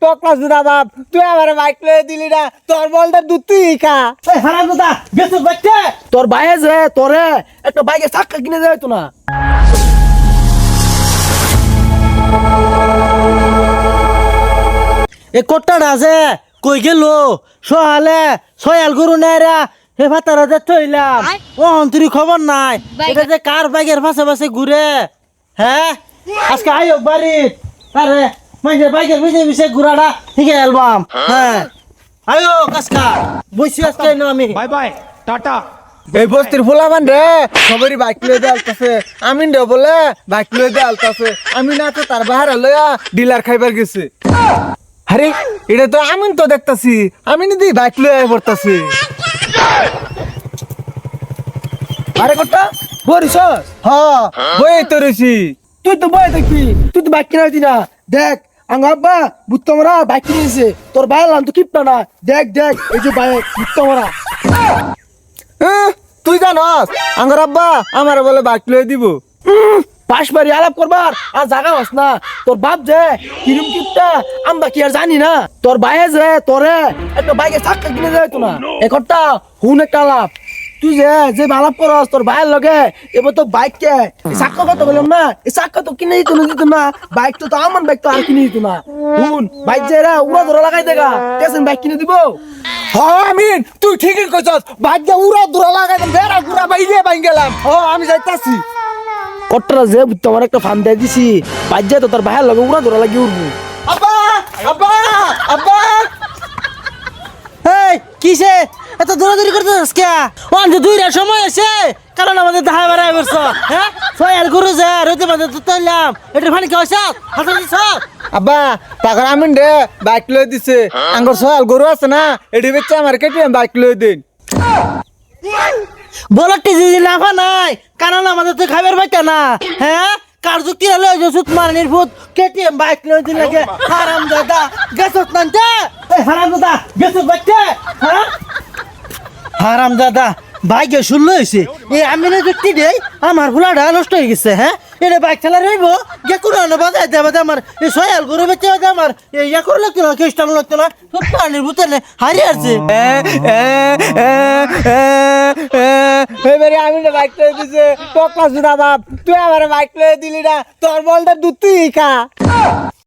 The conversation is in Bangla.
টকলা জুদা বাপ তুই আমার বাইক লয়ে দিলি না তোর বলটা দুধ তুই খা। এই হারাম দাদা গেছো বাইকতে তোর বাইয়ে যে তোরে একটা বাইকে চাক্কা কিনে দেয় তো না। এ কোট্টাটা আছে কই গেল সহালে সয়াল গরু নাইরা হে ভাতারা যে থইলাম ও অন্তরি খবর নাই এটা যে কার বাইকের পাশে পাশে ঘুরে হ্যাঁ আজকে আইও বাড়ি আরে মাইজে বাইকের পিছে পিছে ঘুরাটা ঠিকই অ্যালবাম হ্যাঁ আইও কাসকা বসি আজকে না আমি बाय बाय टाटा। এই বস্তির ফুলাবান রে সবারই বাইক লয়ে দে আলতাছে আমিন রে বলে বাইক লয়ে দে আলতাছে আমি না তো তার বাহারে লয়া ডিলার খাইবার গেছে। আরে এটা তো আমিন তো দেখতাছি আমি নি বাইক লয়ে পড়তাছি। আরে কোট্টা বরিস হ্যাঁ বই তো রইছি। তুই তো বই দেখবি তুই তো বাইক কিনা দিনা দেখ আঙ্গ আব্বা বুত্তমরা বাইক কিনেছে তোর বাইক লান তো কিপটা না দেখ দেখ এই যে বাইক বুত্তমরা তুই জানস আঙ্গর আব্বা আমার বলে বাইক লয়ে দিব। পাশ বাড়ি আলাপ করবার আর জাগা হস না তোর বাপ যে কিরম কিপটা আমরা কি আর জানি না তোর বাইরে যে তোরে একটা বাইকে চাক্কা কিনে দেয় তো না একটা হুন একটা আলাপ তুই যে আলাপ করস তোর বাইরের লগে এবার তো বাইক কে চাক্কা কত বললাম না এই চাক্কা তো কিনে দিত না বাইক তো আমার বাইক তো আর কিনে দিত না হুন বাইক যে রা উড়া ধরা লাগাই দেখা টেনশন বাইক কিনে দিব। হ্যাঁ আমিন তুই ঠিকই কইছস বাইক যা উড়া দুরা লাগাই বেড়া গুড়া বাইরে বাইন গেলাম। হ্যাঁ আমি যাইতাছি। কটরা যে তোমার একটা ফান দিয়ে দিছি বাইক যায় তো তোর বাইরের লগে উড়া ধরা লাগি উঠবো। আব্বা আব্বা আব্বা এই কিসে এত দৌড়াদৌড়ি করতেছিস কে অন্ত দুইটার সময় আছে কারণ আমাদের দাহাই বাড়াই করছ হ্যাঁ ছয়াল গরু যে রইতে বাদে তো তৈলাম এটার ফানি কি হইছ হাতে দিছ আব্বা টাকা আমিন রে বাইক লয়ে দিছে আঙ্গর সয়াল গরু আছে না এডি বেচে আমার কেটে বাইক লয়ে দিন। বলটি যদি লাফা নাই কারণ আমাদের তো খাবার পাইতা না হ্যাঁ কার যুক্তি হলো যে সুত মারনির ভূত কেটিএম বাইক লয়ে দিন লাগে হারাম দাদা গেছত নানতে এই হারাম দাদা গেছত বাইকতে হ্যাঁ হারাম দাদা বাইকে শুনলো হয়েছে এই আমি না যুক্তি দেই আমার ভুলাটা নষ্ট হয়ে গেছে হ্যাঁ এটা বাইক চালা রইব গে কোনো বাজাই দেবে আমার এই সয়াল গরু বেচে আমার ইয়া করে লাগতো না খ্রিস্টান লাগতো না সুত মারনির ভূতে হারিয়ে আসছে এবারে আমি না বাইক লয়ে দিছে টকলা জুদা বাপ তুই আমার বাইক লয়ে দিলি না তোর বলটা দুধ তুই খা।